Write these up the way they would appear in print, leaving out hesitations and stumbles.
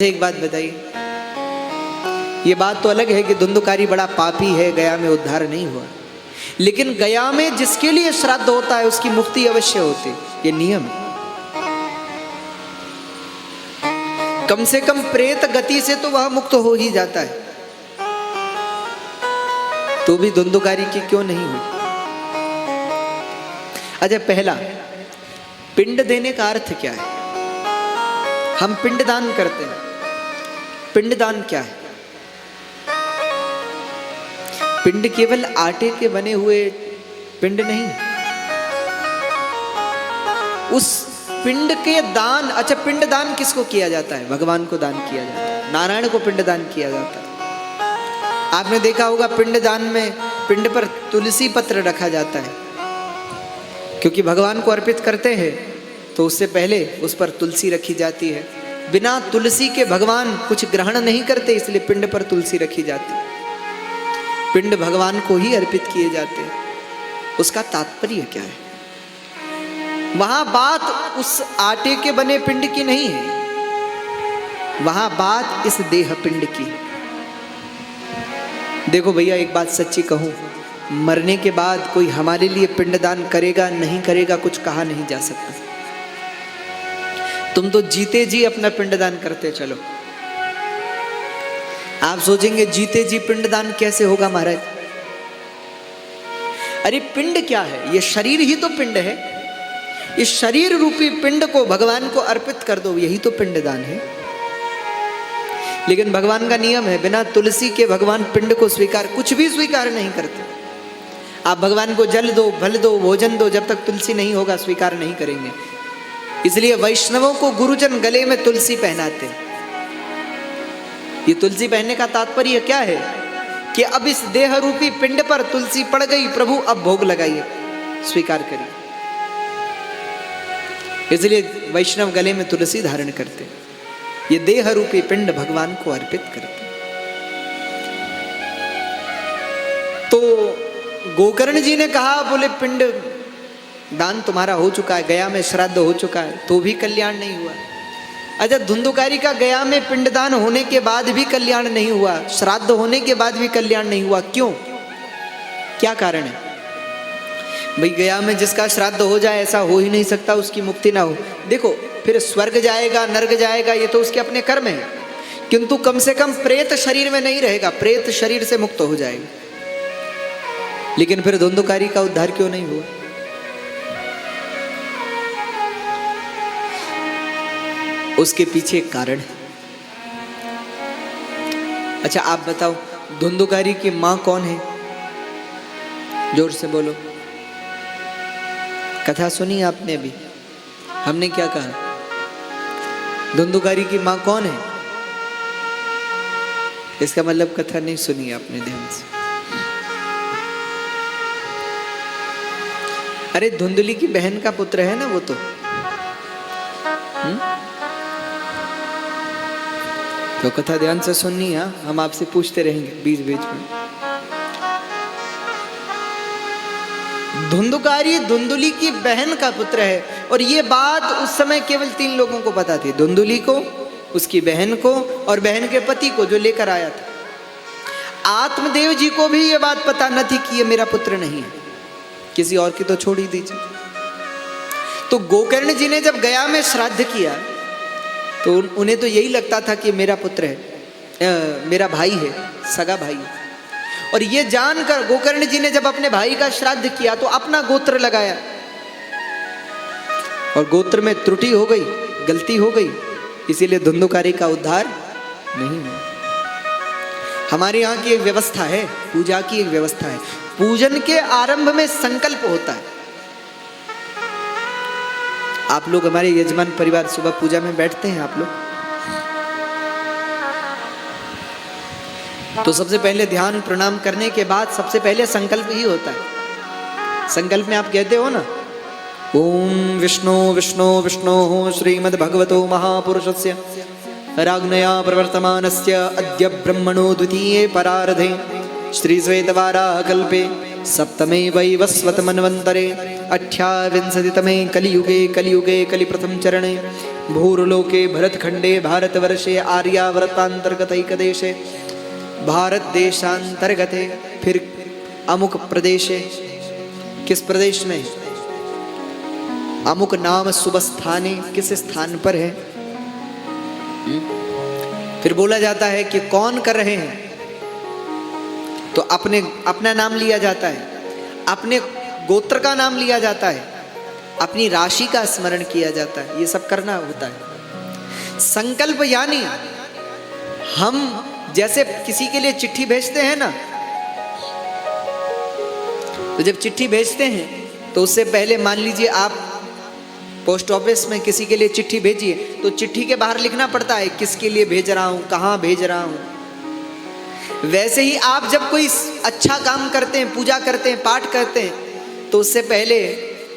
एक बात बताइए, ये बात तो अलग है कि धुंधुकारी बड़ा पापी है, गया में उद्धार नहीं हुआ, लेकिन गया में जिसके लिए श्राद्ध होता है उसकी मुक्ति अवश्य होती, ये नियम है। कम से कम प्रेत गति से तो वह मुक्त हो ही जाता है, तो भी धुंधुकारी की क्यों नहीं हुई? अच्छा, पहला पिंड देने का अर्थ क्या है? हम पिंडदान करते हैं, पिंडदान क्या है? पिंड केवल आटे के बने हुए पिंड नहीं, उस पिंड के दान। अच्छा, पिंड दान किसको किया जाता है? भगवान को दान किया जाता है, नारायण को पिंड दान किया जाता है। आपने देखा होगा पिंड दान में पिंड पर तुलसी पत्र रखा जाता है, क्योंकि भगवान को अर्पित करते हैं तो उससे पहले उस पर तुलसी रखी जाती है। बिना तुलसी के भगवान कुछ ग्रहण नहीं करते, इसलिए पिंड पर तुलसी रखी जाती है। पिंड भगवान को ही अर्पित किए जाते हैं। उसका तात्पर्य क्या है? वहां बात उस आटे के बने पिंड की नहीं है, वहां बात इस देह पिंड की। देखो भैया, एक बात सच्ची कहूं, मरने के बाद कोई हमारे लिए पिंडदान करेगा नहीं करेगा कुछ कहा नहीं जा सकता। तुम तो जीते जी अपना पिंडदान करते चलो। आप सोचेंगे जीते जी पिंडदान कैसे होगा महाराज? अरे पिंड क्या है? ये शरीर ही तो पिंड है। इस शरीर रूपी पिंड को भगवान को अर्पित कर दो, यही तो पिंडदान है। लेकिन भगवान का नियम है, बिना तुलसी के भगवान पिंड को स्वीकार, कुछ भी स्वीकार नहीं करते। आप भगवान को जल दो, फल दो, भोजन दो, जब तक तुलसी नहीं होगा स्वीकार नहीं करेंगे। इसलिए वैष्णवों को गुरुजन गले में तुलसी पहनाते हैं। ये तुलसी पहनने का तात्पर्य क्या है? कि अब इस देह रूपी पिंड पर तुलसी पड़ गई, प्रभु अब भोग लगाइए, स्वीकार करिए। इसलिए वैष्णव गले में तुलसी धारण करते हैं। ये देह रूपी पिंड भगवान को अर्पित करते हैं। तो गोकर्ण जी ने कहा, बोले पिंड दान तुम्हारा हो चुका है, गया में श्राद्ध हो चुका है, तो भी कल्याण नहीं हुआ। अच्छा, धुंधुकारी का गया में पिंडदान होने के बाद भी कल्याण नहीं हुआ, श्राद्ध होने के बाद भी कल्याण नहीं हुआ, क्यों? क्या कारण है? भाई गया में जिसका श्राद्ध हो जाए ऐसा हो ही नहीं सकता उसकी मुक्ति ना हो। देखो, फिर स्वर्ग जाएगा, नर्क जाएगा, ये तो उसके अपने कर्म है, किंतु कम से कम प्रेत शरीर में नहीं रहेगा, प्रेत शरीर से मुक्त हो जाएगा। लेकिन फिर धुंधुकारी का उद्धार क्यों नहीं हुआ? उसके पीछे एक कारण है। अच्छा, आप बताओ, धुंधुकारी की मां कौन है? जोर से बोलो। कथा सुनी आपने अभी? हमने क्या कहा? धुंधुकारी की मां कौन है? इसका मतलब कथा नहीं सुनी आपने ध्यान से। अरे धुंधली की बहन का पुत्र है ना वो तो। तो कथा ध्यान से सुननी है, हम आपसे पूछते रहेंगे बीच बीच में। धुंधुकारी धुंधुली की बहन का पुत्र है, और ये बात उस समय केवल 3 लोगों को पता थी, धुंधुली को, उसकी बहन को और बहन के पति को जो लेकर आया था। आत्मदेव जी को भी ये बात पता न थी कि ये मेरा पुत्र नहीं है, किसी और की तो छोड़ ही दीजिए। तो गोकर्ण जी ने जब गया में श्राद्ध किया तो उन्हें तो यही लगता था कि मेरा पुत्र है, मेरा भाई है, सगा भाई है। और ये जानकर गोकर्ण जी ने जब अपने भाई का श्राद्ध किया तो अपना गोत्र लगाया, और गोत्र में त्रुटि हो गई, गलती हो गई, इसीलिए धुंधुकारी का उद्धार नहीं हुआ। हमारे यहाँ की एक व्यवस्था है, पूजा की एक व्यवस्था है। पूजन के आरंभ में संकल्प होता है। आप लोग, हमारे यजमान परिवार सुबह पूजा में बैठते हैं, आप लोग तो सबसे पहले ध्यान प्रणाम करने के बाद सबसे पहले संकल्प ही होता है। संकल्प में आप कहते हो ना, ओम विष्णु विष्णु विष्णु श्रीमद्भगवतो महापुरुषस्य राग्नया प्रवर्तमानस्य अद्य ब्रह्मणो द्वितीये परार्धे श्रीश्वेतवाराह कल्पे सप्तमे वैवस्वत मन्वन्तरे 28तमे कलियुगे कलिप्रथम चरणे भूर्लोके भरतखंडे भारतवर्षे आर्यावर्तांतर्गतैकदेशे भारत देशांतर्गते, फिर अमुक प्रदेशे, किस प्रदेश में, अमुक नाम सुबस्थाने, किस स्थान पर है। फिर बोला जाता है कि कौन कर रहे हैं, तो अपना नाम लिया जाता है, अपने गोत्र का नाम लिया जाता है, अपनी राशि का स्मरण किया जाता है, ये सब करना होता है। संकल्प यानी हम जैसे किसी के लिए चिट्ठी भेजते हैं ना, तो जब चिट्ठी भेजते हैं तो उससे पहले मान लीजिए आप पोस्ट ऑफिस में किसी के लिए चिट्ठी भेजिए, तो चिट्ठी के बाहर लिखना पड़ता है किसके लिए भेज रहा हूं, कहां भेज रहा हूं। वैसे ही आप जब कोई अच्छा काम करते हैं, पूजा करते हैं, पाठ करते हैं, तो उससे पहले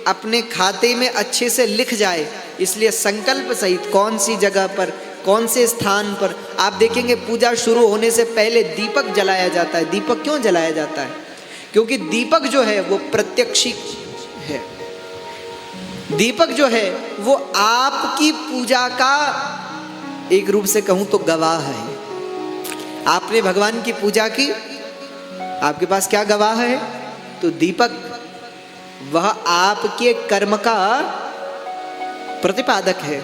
अपने खाते में अच्छे से लिख जाए। इसलिए संकल्प सहित कौन सी जगह पर, कौन से स्थान पर, आप देखेंगे पूजा शुरू होने से पहले दीपक जलाया जाता है। दीपक क्यों जलाया जाता है? क्योंकि दीपक जो है वो प्रत्यक्षी है। दीपक जो है वो आपकी पूजा का एक रूप से कहूं तो गवाह है। आपने भगवान की पूजा की, आपके पास क्या गवाह है? तो दीपक, वह आपके कर्म का प्रतिपादक है।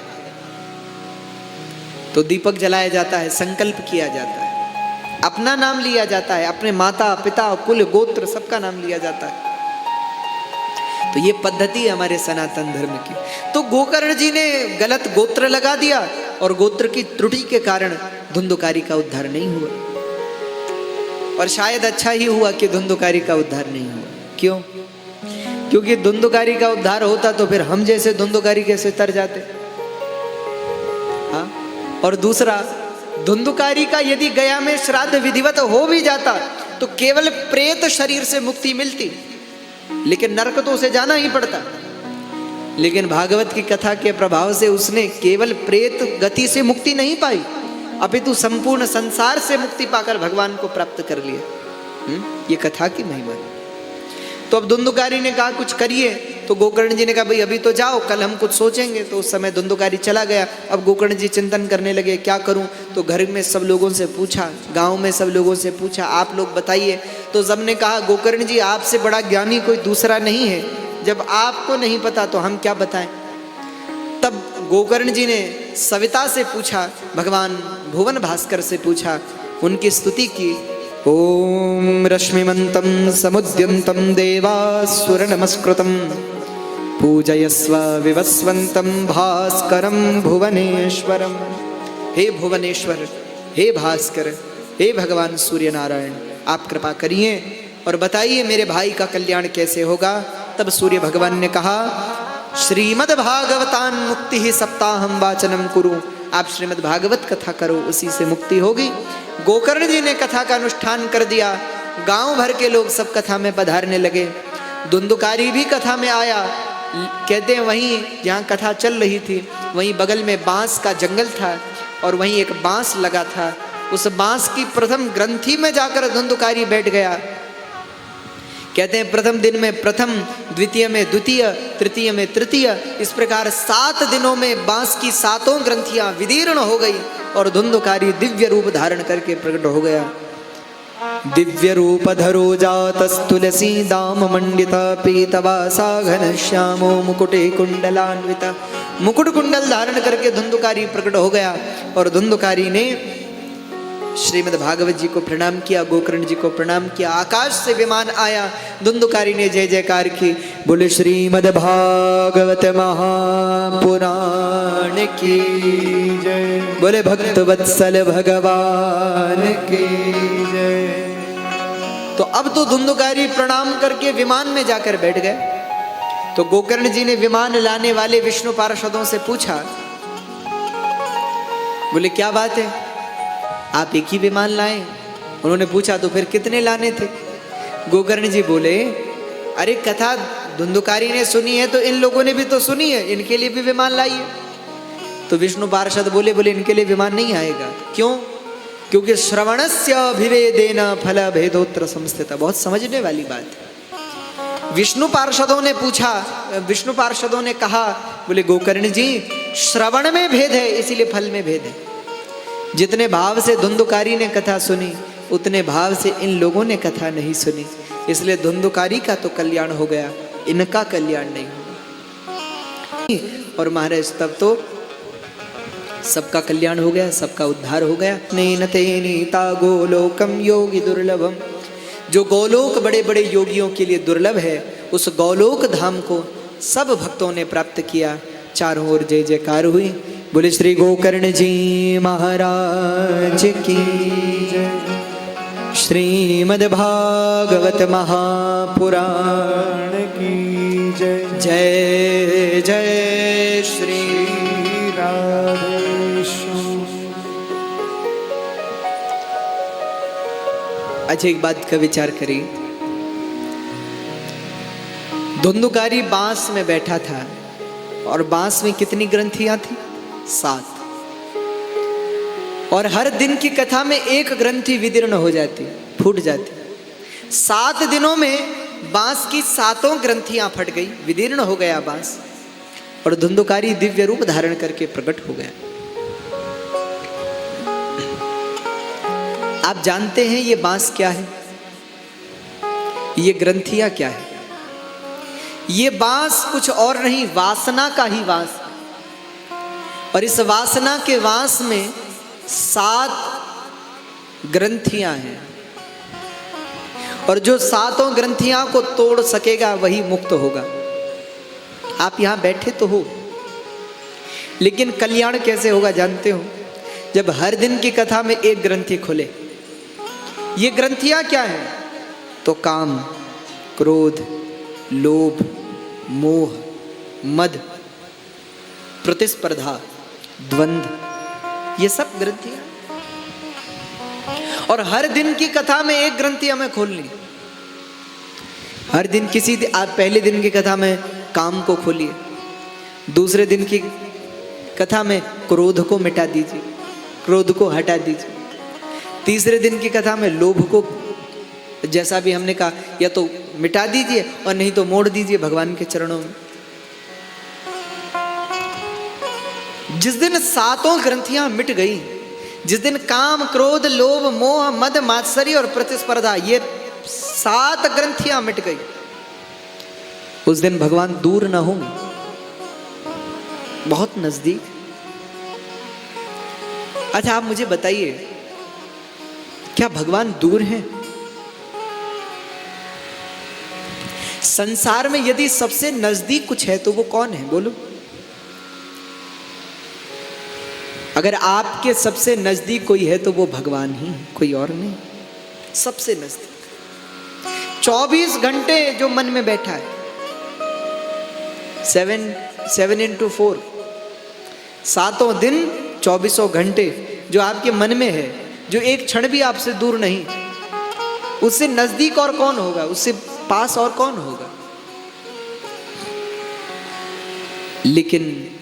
तो दीपक जलाया जाता है, संकल्प किया जाता है, अपना नाम लिया जाता है, अपने माता पिता कुल गोत्र सबका नाम लिया जाता है। तो ये पद्धति है हमारे सनातन धर्म की। तो गोकर्ण जी ने गलत गोत्र लगा दिया और गोत्र की त्रुटि के कारण धुंधुकारी का उद्धार नहीं हुआ। और शायद अच्छा ही हुआ कि धुंधुकारी का उद्धार नहीं हुआ। क्यों? क्योंकि धुंधुकारी का उद्धार होता तो फिर हम जैसे धुंधुकारी कैसे तर जाते। हाँ? और दूसरा, धुंधुकारी का यदि गया में श्राद्ध विधिवत हो भी जाता तो केवल प्रेत शरीर से मुक्ति मिलती, लेकिन नरक तो उसे जाना ही पड़ता। लेकिन भागवत की कथा के प्रभाव से उसने केवल प्रेत गति से मुक्ति नहीं पाई, अपितु संपूर्ण संसार से मुक्ति पाकर भगवान को प्राप्त कर लिया। ये कथा की महिमा है। तो अब धुंधुकारी ने कहा कुछ करिए, तो गोकर्ण जी ने कहा भाई अभी तो जाओ, कल हम कुछ सोचेंगे। तो उस समय धुंधुकारी चला गया। अब गोकर्ण जी चिंतन करने लगे क्या करूं। तो घर में सब लोगों से पूछा, गांव में सब लोगों से पूछा, आप लोग बताइए। तो सबने कहा गोकर्ण जी आपसे बड़ा ज्ञानी कोई दूसरा नहीं है, जब आपको नहीं पता तो हम क्या बताएं। तब गोकर्ण जी ने सविता से पूछा, भगवान भुवन भास्कर से पूछा, उनकी स्तुति की। ओम रश्मिमन्तं समुद्यन्तं देवासुर नमस्कृतं पूजयस्व विवस्वन्तं भास्करं भुवनेश्वरम। हे भुवनेश्वर, हे भास्कर, हे भगवान सूर्य नारायण, आप कृपा करिए और बताइए मेरे भाई का कल्याण कैसे होगा। तब सूर्य भगवान ने कहा, श्रीमद् भागवतान मुक्ति ही सप्ताहम वाचनम कुरु। आप श्रीमद् भागवत कथा करो, उसी से मुक्ति होगी। गोकर्ण जी ने कथा का अनुष्ठान कर दिया। गांव भर के लोग सब कथा में पधारने लगे। धुंधुकारी भी कथा में आया। कहते हैं वहीं जहाँ कथा चल रही थी वहीं बगल में बांस का जंगल था और वहीं एक बांस लगा था। उस बांस की प्रथम ग्रंथि में जाकर धुंधुकारी बैठ गया। कहते हैं प्रथम दिन में प्रथम, द्वितीय में द्वितीय, तृतीय में तृतीय, इस प्रकार 7 दिनों में बांस की 7 ग्रंथियां विदीर्ण हो गई और धुंधुकारी दिव्य रूप धारण करके प्रकट हो गया। दिव्य रूप धरो जातस्तुलसी दाम मंडिता पीतवासा घनश्यामो मुकुटे कुंडलान्विता। मुकुट कुंडल धारण करके धुंधुकारी प्रकट हो गया और धुंधुकारी ने श्रीमद् भागवत जी को प्रणाम किया, गोकर्ण जी को प्रणाम किया। आकाश से विमान आया। धुंधुकारी ने जय जयकार की। बोले श्रीमद् भागवत महापुराण की जय। बोले भक्त वत्सल भगवान की जय। तो अब तो धुंधुकारी प्रणाम करके विमान में जाकर बैठ गए। तो गोकर्ण जी ने विमान लाने वाले विष्णु पार्षदों से पूछा, बोले क्या बात है, आप एक ही विमान लाए? उन्होंने पूछा तो फिर कितने लाने थे? गोकर्ण जी बोले, अरे कथा धुंधुकारी ने सुनी है तो इन लोगों ने भी तो सुनी है, इनके लिए भी विमान लाइए। तो विष्णु पार्षद बोले इनके लिए विमान नहीं आएगा। क्यों? क्योंकि श्रवणस्य अभिवेदेन फल भेदोत्र संस्थिता। बहुत समझने वाली बात है। विष्णु पार्षदों ने पूछा, विष्णु पार्षदों ने कहा, बोले गोकर्ण जी श्रवण में भेद है, इसीलिए फल में भेद है। जितने भाव से धुंधुकारी ने कथा सुनी, उतने भाव से इन लोगों ने कथा नहीं सुनी, इसलिए धुंधुकारी का तो कल्याण हो गया, इनका कल्याण नहीं होगा। और महाराज तब तो सबका कल्याण हो गया, सबका उद्धार हो गया। नैनते नीता गोलोकम योगी दुर्लभम, जो गोलोक बड़े बड़े योगियों के लिए दुर्लभ है, उस गोलोक धाम को सब भक्तों ने प्राप्त किया। चारों ओर जय जयकार हुई। बोले श्री गोकर्ण जी महाराज की जय। श्रीमद्भागवत महापुराण की जय। जय जय श्री राधेश्याम। अच्छा, एक बात का विचार करिए। धुंधुकारी बांस में बैठा था और बांस में कितनी ग्रंथियां थी? 7। और हर दिन की कथा में एक ग्रंथि विदीर्ण हो जाती, फूट जाती। 7 दिनों में बांस की 7 ग्रंथियां फट गई, विदीर्ण हो गया बांस, और धुंधुकारी दिव्य रूप धारण करके प्रकट हो गया। आप जानते हैं ये बांस क्या है? ये ग्रंथियां क्या है? ये बांस कुछ और नहीं, वासना का ही वास। और इस वासना के वास में 7 ग्रंथियां हैं, और जो 7 ग्रंथियां को तोड़ सकेगा वही मुक्त होगा। आप यहां बैठे तो हो, लेकिन कल्याण कैसे होगा जानते हो? जब हर दिन की कथा में एक ग्रंथि खुले। ये ग्रंथियां क्या हैं? तो काम, क्रोध, लोभ, मोह, मद, प्रतिस्पर्धा, द्वंद्व, ये सब ग्रंथियां। और हर दिन की कथा में एक ग्रंथि हमें खोलनी। हर दिन आप पहले दिन की कथा में काम को खोलिए, दूसरे दिन की कथा में क्रोध को मिटा दीजिए, क्रोध को हटा दीजिए, तीसरे दिन की कथा में लोभ को, जैसा भी हमने कहा, या तो मिटा दीजिए और नहीं तो मोड़ दीजिए भगवान के चरणों में। जिस दिन 7 ग्रंथियां मिट गई, जिस दिन काम, क्रोध, लोभ, मोह, मद, मात्सर्य और प्रतिस्पर्धा, ये 7 ग्रंथियां मिट गई, उस दिन भगवान दूर ना होंगे, बहुत नजदीक। अच्छा, आप मुझे बताइए, क्या भगवान दूर हैं? संसार में यदि सबसे नजदीक कुछ है तो वो कौन है? बोलो। अगर आपके सबसे नजदीक कोई है तो वो भगवान ही, कोई और नहीं। सबसे नजदीक 24 घंटे जो मन में बैठा है, 7 into 4, 7 दिन 24 घंटे जो आपके मन में है, जो एक क्षण भी आपसे दूर नहीं, उससे नजदीक और कौन होगा? उससे पास और कौन होगा? लेकिन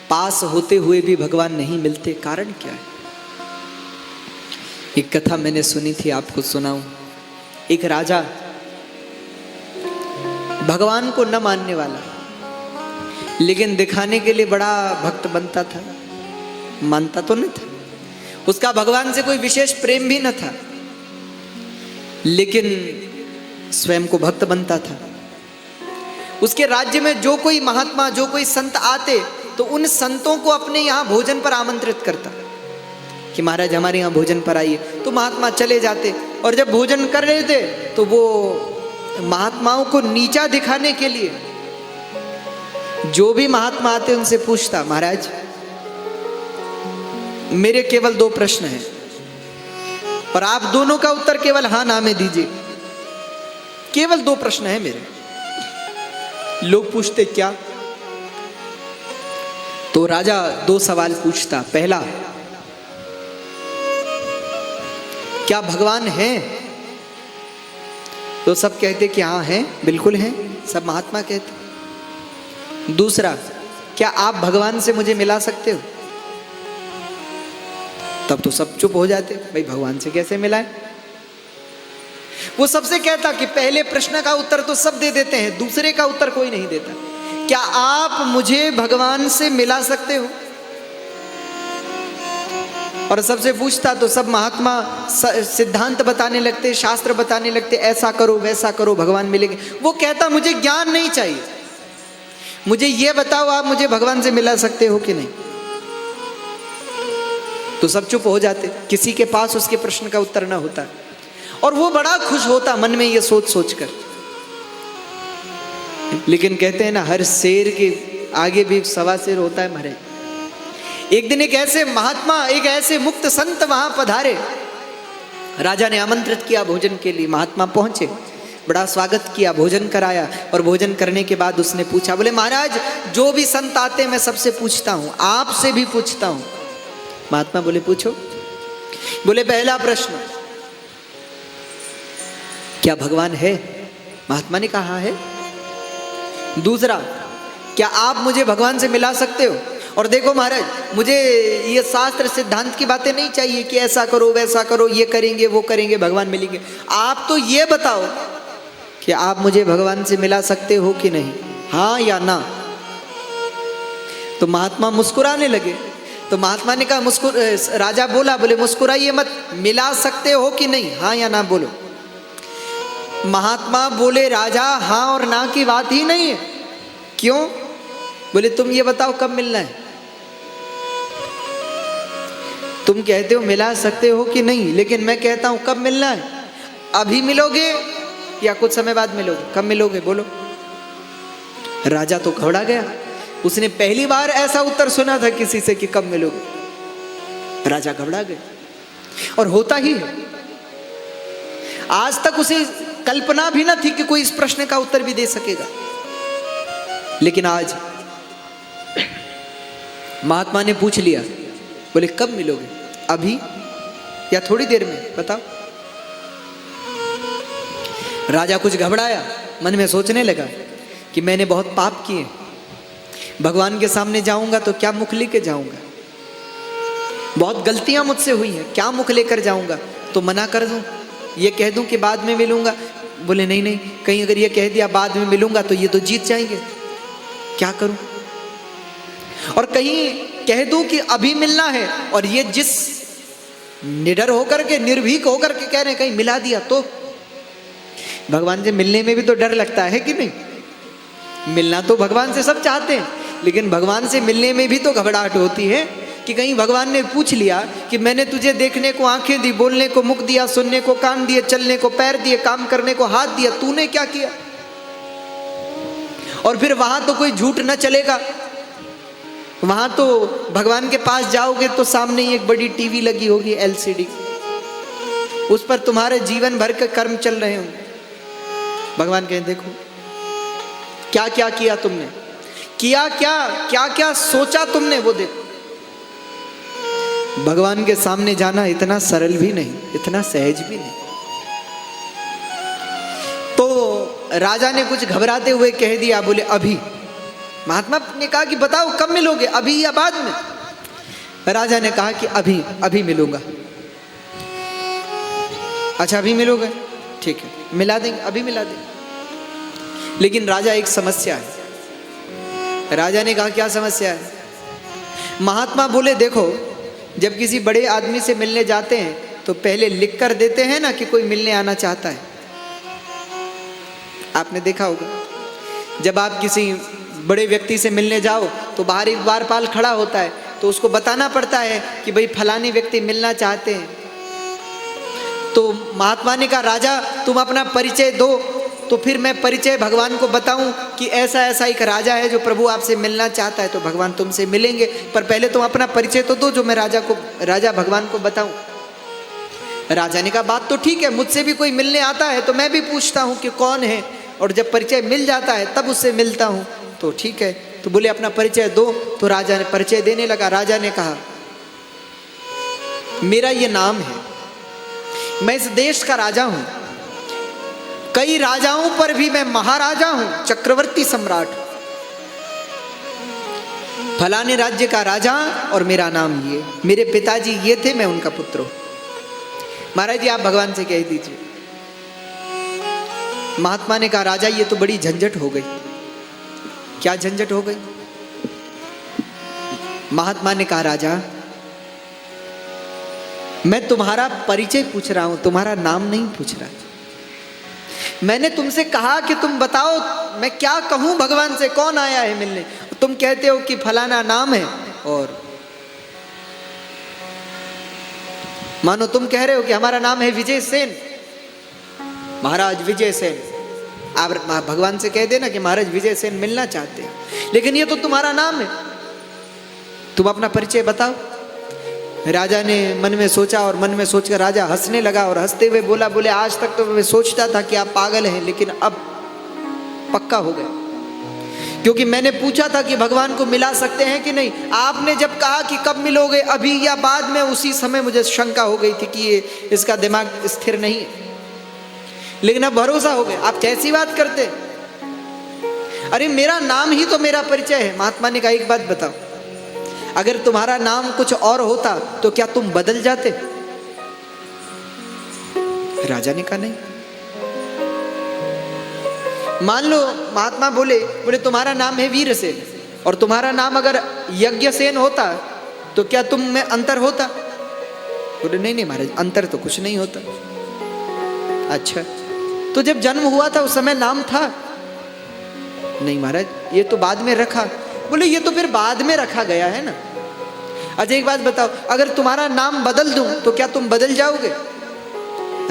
पास होते हुए भी भगवान नहीं मिलते, कारण क्या है? एक कथा मैंने सुनी थी, आपको सुनाऊं। एक राजा, भगवान को न मानने वाला, लेकिन दिखाने के लिए बड़ा भक्त बनता था, मानता तो नहीं था, उसका भगवान से कोई विशेष प्रेम भी न था, लेकिन स्वयं को भक्त बनता था। उसके राज्य में जो कोई महात्मा, जो कोई संत आते, तो उन संतों को अपने यहाँ भोजन पर आमंत्रित करता कि महाराज हमारे यहाँ भोजन पर आइए। तो महात्मा चले जाते, और जब भोजन कर रहे थे तो वो महात्माओं को नीचा दिखाने के लिए जो भी महात्मा आते उनसे पूछता, महाराज मेरे केवल 2 प्रश्न हैं और आप दोनों का उत्तर केवल हाँ ना में दीजिए, केवल 2 प्रश्न हैं मेरे। लोग पूछते क्या? तो राजा 2 सवाल पूछता। पहला, क्या भगवान है? तो सब कहते कि हाँ हैं, बिल्कुल हैं, सब महात्मा कहते। दूसरा, क्या आप भगवान से मुझे मिला सकते हो? तब तो सब चुप हो जाते, भाई भगवान से कैसे मिलाएं? वो सबसे कहता कि पहले प्रश्न का उत्तर तो सब दे देते हैं, दूसरे का उत्तर कोई नहीं देता। क्या आप मुझे भगवान से मिला सकते हो? और सबसे पूछता तो सब महात्मा सिद्धांत बताने लगते, शास्त्र बताने लगते, ऐसा करो वैसा करो भगवान मिलेंगे। वो कहता मुझे ज्ञान नहीं चाहिए, मुझे ये बताओ आप मुझे भगवान से मिला सकते हो कि नहीं। तो सब चुप हो जाते, किसी के पास उसके प्रश्न का उत्तर ना होता। और वो बड़ा खुश होता मन में ये सोच सोच कर। लेकिन कहते हैं ना, हर शेर के आगे भी सवा शेर होता है मरे। एक दिन एक ऐसे महात्मा, एक ऐसे मुक्त संत वहां पधारे। राजा ने आमंत्रित किया भोजन के लिए, महात्मा पहुंचे, बड़ा स्वागत किया, भोजन कराया। और भोजन करने के बाद उसने पूछा, बोले महाराज जो भी संत आते हैं मैं सबसे पूछता हूं, आपसे भी पूछता हूं। महात्मा बोले पूछो। बोले पहला प्रश्न, क्या भगवान है? महात्मा ने कहा है। दूसरा, क्या आप मुझे भगवान से मिला सकते हो? और देखो महाराज, मुझे ये शास्त्र सिद्धांत की बातें नहीं चाहिए कि ऐसा करो वैसा करो, ये करेंगे वो करेंगे भगवान मिलेंगे। आप तो ये बताओ कि आप मुझे भगवान से मिला सकते हो कि नहीं, हाँ या ना। तो महात्मा मुस्कुराने लगे। तो महात्मा ने कहा, राजा बोला, बोले मुस्कुराइए मत, मिला सकते हो कि नहीं, हाँ या ना बोलो। महात्मा बोले, राजा हाँ और ना की बात ही नहीं है। क्यों? बोले तुम ये बताओ कब मिलना है। तुम कहते हो मिला सकते हो कि नहीं, लेकिन मैं कहता हूं कब मिलना है। अभी मिलोगे या कुछ समय बाद मिलोगे? कब मिलोगे बोलो। राजा तो घबरा गया, उसने पहली बार ऐसा उत्तर सुना था किसी से कि कब मिलोगे। राजा घबरा गए। और होता ही है, आज तक उसे कल्पना भी ना थी कि कोई इस प्रश्न का उत्तर भी दे सकेगा। लेकिन आज महात्मा ने पूछ लिया, बोले कब मिलोगे, अभी या थोड़ी देर में बताओ। राजा कुछ घबराया, मन में सोचने लगा कि मैंने बहुत पाप किए, भगवान के सामने जाऊंगा तो क्या मुख लेके जाऊंगा, बहुत गलतियां मुझसे हुई हैं, क्या मुख लेकर जाऊंगा। तो मना कर दूं, ये कह दूं कि बाद में मिलूंगा। बोले नहीं नहीं, कहीं अगर ये कह दिया बाद में मिलूंगा तो ये तो जीत जाएंगे, क्या करूं। और कहीं कह दूं कि अभी मिलना है और ये जिस निडर होकर के, निर्भीक होकर के कह रहे हैं कहीं मिला दिया तो। भगवान से मिलने में भी तो डर लगता है कि नहीं। मिलना तो भगवान से सब चाहते हैं, लेकिन भगवान से मिलने में भी तो घबराहट होती है कि कहीं भगवान ने पूछ लिया कि मैंने तुझे देखने को आंखें दी, बोलने को मुख दिया, सुनने को कान दिए, चलने को पैर दिए, काम करने को हाथ दिया, तूने क्या किया। और फिर वहां तो कोई झूठ न चलेगा, वहां तो भगवान के पास जाओगे तो सामने ही एक बड़ी टीवी लगी होगी LCD, उस पर तुम्हारे जीवन भर के कर्म चल रहे होंगे। भगवान कहें देखो क्या क्या किया तुमने, किया क्या क्या क्या सोचा तुमने, वो देखो। भगवान के सामने जाना इतना सरल भी नहीं, इतना सहज भी नहीं। तो राजा ने कुछ घबराते हुए कह दिया, बोले अभी। महात्मा ने कहा कि बताओ कब मिलोगे, अभी या बाद में। राजा ने कहा कि अभी, अभी मिलूंगा। अच्छा अभी मिलोगे, ठीक है मिला देंगे, अभी मिला देंगे। लेकिन राजा एक समस्या है। राजा ने कहा क्या समस्या है। महात्मा बोले देखो, जब किसी बड़े आदमी से मिलने जाते हैं तो पहले लिख कर देते हैं ना कि कोई मिलने आना चाहता है। आपने देखा होगा, जब आप किसी बड़े व्यक्ति से मिलने जाओ तो बाहर एक द्वारपाल खड़ा होता है, तो उसको बताना पड़ता है कि भाई फलानी व्यक्ति मिलना चाहते हैं। तो महात्मा ने कहा राजा तुम अपना परिचय दो, तो फिर मैं परिचय भगवान को बताऊं कि ऐसा ऐसा एक राजा है जो प्रभु आपसे मिलना चाहता है, तो भगवान तुमसे मिलेंगे, पर पहले तुम अपना परिचय तो दो जो मैं राजा भगवान को बताऊं। राजा ने कहा बात तो ठीक है, मुझसे भी कोई मिलने आता है तो मैं भी पूछता हूं कि कौन है, और जब परिचय मिल जाता है तब उससे मिलता हूं, तो ठीक है। तो बोले अपना परिचय दो। तो राजा ने परिचय देने लगा। राजा ने कहा मेरा ये नाम है, मैं इस देश का राजा हूं, कई राजाओं पर भी मैं महाराजा हूं, चक्रवर्ती सम्राट, फलाने राज्य का राजा, और मेरा नाम ये, मेरे पिताजी ये थे, मैं उनका पुत्र हूं। महाराज जी आप भगवान से कह दीजिए। महात्मा ने कहा राजा ये तो बड़ी झंझट हो गई, क्या झंझट हो गई। महात्मा ने कहा राजा मैं तुम्हारा परिचय पूछ रहा हूं, तुम्हारा नाम नहीं पूछ रहा। मैंने तुमसे कहा कि तुम बताओ मैं क्या कहूं भगवान से, कौन आया है मिलने, तुम कहते हो कि फलाना नाम है। और मानो तुम कह रहे हो कि हमारा नाम है विजय सेन, महाराज विजय सेन। आप भगवान से कह देना कि महाराज विजय सेन मिलना चाहते हैं, लेकिन ये तो तुम्हारा नाम है, तुम अपना परिचय बताओ। राजा ने मन में सोचा और मन में सोचकर राजा हंसने लगा और हंसते हुए बोला, बोले आज तक तो मैं सोचता था कि आप पागल हैं, लेकिन अब पक्का हो गया, क्योंकि मैंने पूछा था कि भगवान को मिला सकते हैं कि नहीं। आपने जब कहा कि कब मिलोगे, अभी या बाद में, उसी समय मुझे शंका हो गई थी कि ये इसका दिमाग स्थिर नहीं है, लेकिन अब भरोसा हो गया। आप कैसी बात करते, अरे मेरा नाम ही तो मेरा परिचय है। महात्मा ने कहा एक बात बताओ, अगर तुम्हारा नाम कुछ और होता तो क्या तुम बदल जाते। राजा ने कहा नहीं। मान लो महात्मा बोले तुम्हारा नाम है वीरसेन और तुम्हारा नाम अगर यज्ञसेन होता तो क्या तुम में अंतर होता। बोले नहीं महाराज, अंतर तो कुछ नहीं होता। अच्छा, तो जब जन्म हुआ था उस समय नाम था। नहीं महाराज, ये तो बाद में रखा। बोले ये तो फिर बाद में रखा गया है ना। अच्छा एक बात बताओ, अगर तुम्हारा नाम बदल दूं तो क्या तुम बदल जाओगे।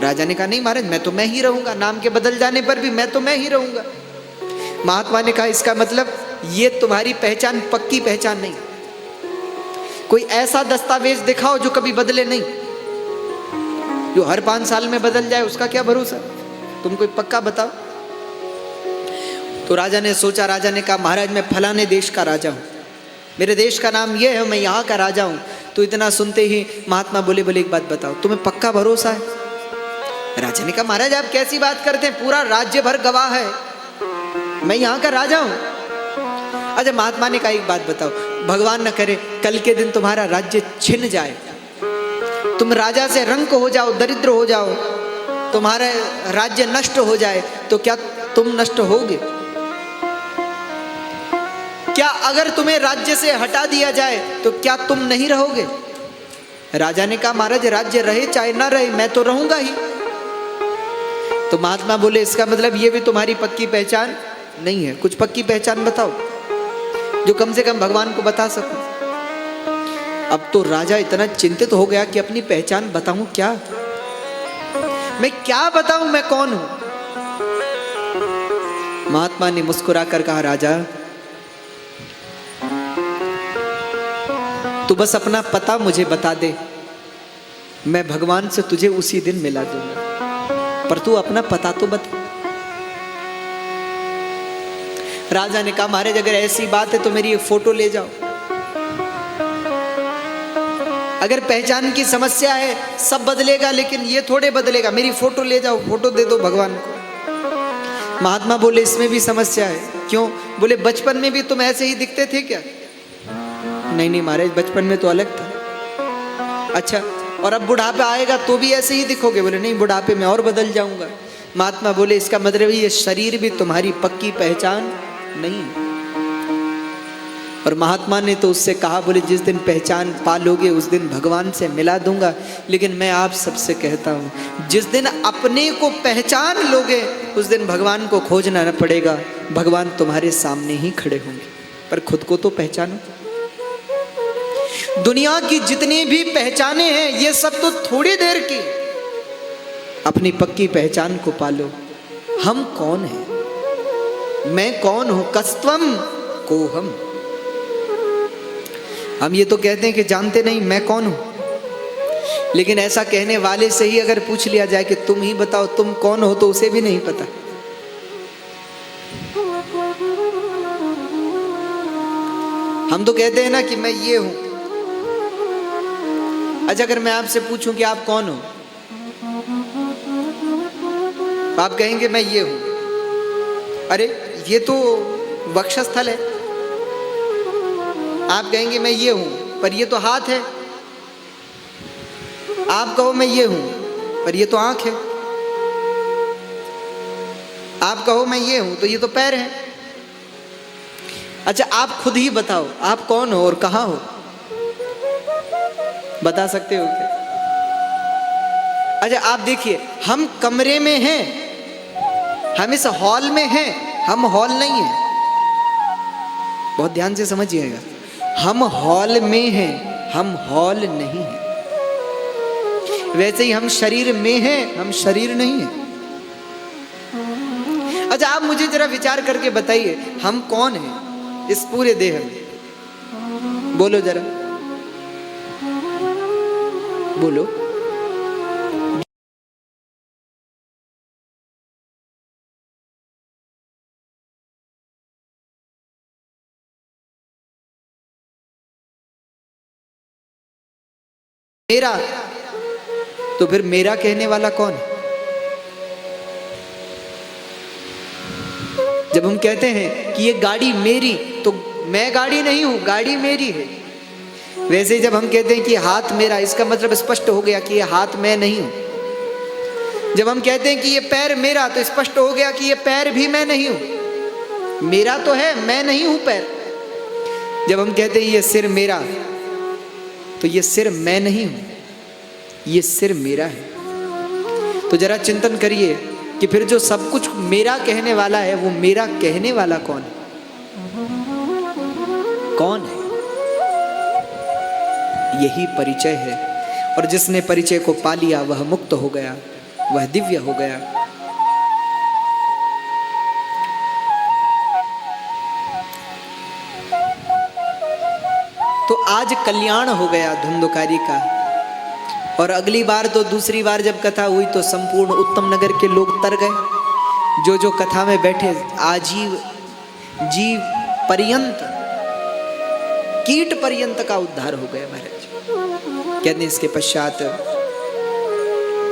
राजा ने कहा नहीं महाराज, मैं तो मैं ही रहूंगा, नाम के बदल जाने पर भी मैं तो मैं ही रहूंगा। महात्मा ने कहा इसका मतलब ये तुम्हारी पहचान पक्की पहचान नहीं, कोई ऐसा दस्तावेज दिखाओ जो कभी बदले नहीं, जो हर 5 साल में बदल जाए, उसका क्या भरोसा। तुम कोई पक्का बताओ। तो राजा ने सोचा, राजा ने कहा महाराज मैं फलाने देश का राजा हूं, मेरे देश का नाम ये है, मैं यहाँ का राजा हूं। तो इतना सुनते ही महात्मा बोले एक बात बताओ, तुम्हें पक्का भरोसा है। राजा ने कहा महाराज आप कैसी बात करते हैं, पूरा राज्य भर गवाह है, मैं यहाँ का राजा हूं। अच्छा महात्मा ने कहा एक बात बताओ, भगवान न करे कल के दिन तुम्हारा राज्य छिन जाए, तुम राजा से रंक हो जाओ, दरिद्र हो जाओ, तुम्हारा राज्य नष्ट हो जाए, तो क्या तुम नष्ट होगे। क्या अगर तुम्हें राज्य से हटा दिया जाए तो क्या तुम नहीं रहोगे। राजा ने कहा महाराज राज्य रहे चाहे ना रहे, मैं तो रहूंगा ही। तो महात्मा बोले इसका मतलब ये भी तुम्हारी पक्की पहचान नहीं है, कुछ पक्की पहचान बताओ जो कम से कम भगवान को बता सकूं। अब तो राजा इतना चिंतित हो गया कि अपनी पहचान बताऊं क्या, मैं क्या बताऊं, मैं कौन हूं। महात्मा ने मुस्कुरा कर कहा राजा तू बस अपना पता मुझे बता दे, मैं भगवान से तुझे उसी दिन मिला दूंगा, पर तू अपना पता तो बता। राजा ने कहा महाराज अगर ऐसी बात है तो मेरी एक फोटो ले जाओ, अगर पहचान की समस्या है सब बदलेगा लेकिन ये थोड़े बदलेगा, मेरी फोटो ले जाओ, फोटो दे दो भगवान को। महात्मा बोले इसमें भी समस्या है। क्यों। बोले बचपन में भी तुम ऐसे ही दिखते थे क्या। नहीं महाराज बचपन में तो अलग था। अच्छा और अब बुढ़ापा आएगा तो भी ऐसे ही दिखोगे। बोले नहीं बुढ़ापे में और बदल जाऊंगा। महात्मा बोले इसका मतलब ये शरीर भी तुम्हारी पक्की पहचान नहीं। और महात्मा ने तो उससे कहा बोले जिस दिन पहचान पा लोगे उस दिन भगवान से मिला दूंगा, लेकिन मैं आप सबसे कहता हूं जिस दिन अपने को पहचान लोगे उस दिन भगवान को खोजना न पड़ेगा, भगवान तुम्हारे सामने ही खड़े होंगे। पर खुद को तो पहचानो। दुनिया की जितनी भी पहचाने हैं ये सब तो थोड़ी देर की, अपनी पक्की पहचान को पालो। हम कौन हैं, मैं कौन हूं, कस्त्वम को हम ये तो कहते हैं कि जानते नहीं मैं कौन हूं, लेकिन ऐसा कहने वाले से ही अगर पूछ लिया जाए कि तुम ही बताओ तुम कौन हो तो उसे भी नहीं पता। हम तो कहते हैं ना कि मैं ये हूं। अच्छा अगर मैं आपसे पूछूं कि आप कौन हो, आप कहेंगे मैं ये हूं। अरे ये तो वक्षस्थल है। आप कहेंगे मैं ये हूं पर ये तो हाथ है। आप कहो मैं ये हूं पर ये तो आंख है। आप कहो मैं ये हूं तो ये तो पैर है। अच्छा आप खुद ही बताओ, आप कौन हो और कहाँ हो? बता सकते हो क्या? अच्छा आप देखिए, हम कमरे में हैं, हम इस हॉल में हैं, हम हॉल नहीं हैं। बहुत ध्यान से समझिएगा, हम हॉल में हैं, हम हॉल नहीं हैं। वैसे ही हम शरीर में हैं, हम शरीर नहीं हैं। अच्छा आप मुझे जरा विचार करके बताइए, हम कौन हैं इस पूरे देह में? बोलो जरा, बोलो। मेरा, तो फिर मेरा कहने वाला कौन है? जब हम कहते हैं कि ये गाड़ी मेरी, तो मैं गाड़ी नहीं हूं, गाड़ी मेरी है। वैसे ही जब हम कहते हैं कि हाथ मेरा, इसका मतलब स्पष्ट हो गया कि ये हाथ मैं नहीं हूं। जब हम कहते हैं कि ये पैर मेरा, तो स्पष्ट हो गया कि ये पैर भी मैं नहीं हूं। मेरा तो है, मैं नहीं हूं पैर। जब हम कहते हैं ये सिर मेरा, तो ये सिर मैं नहीं हूं, ये सिर मेरा है। तो जरा चिंतन करिए कि फिर जो सब कुछ मेरा कहने वाला है, वो मेरा कहने वाला कौन है? कौन है? यही परिचय है। और जिसने परिचय को पा लिया वह मुक्त हो गया, वह दिव्य हो गया। तो आज कल्याण हो गया धुंधुकारी का। और अगली बार तो, दूसरी बार जब कथा हुई तो संपूर्ण उत्तम नगर के लोग तर गए। जो जो कथा में बैठे, आजीव जीव पर्यंत, कीट पर्यंत का उद्धार हो गया महाराज। कहते हैं इसके पश्चात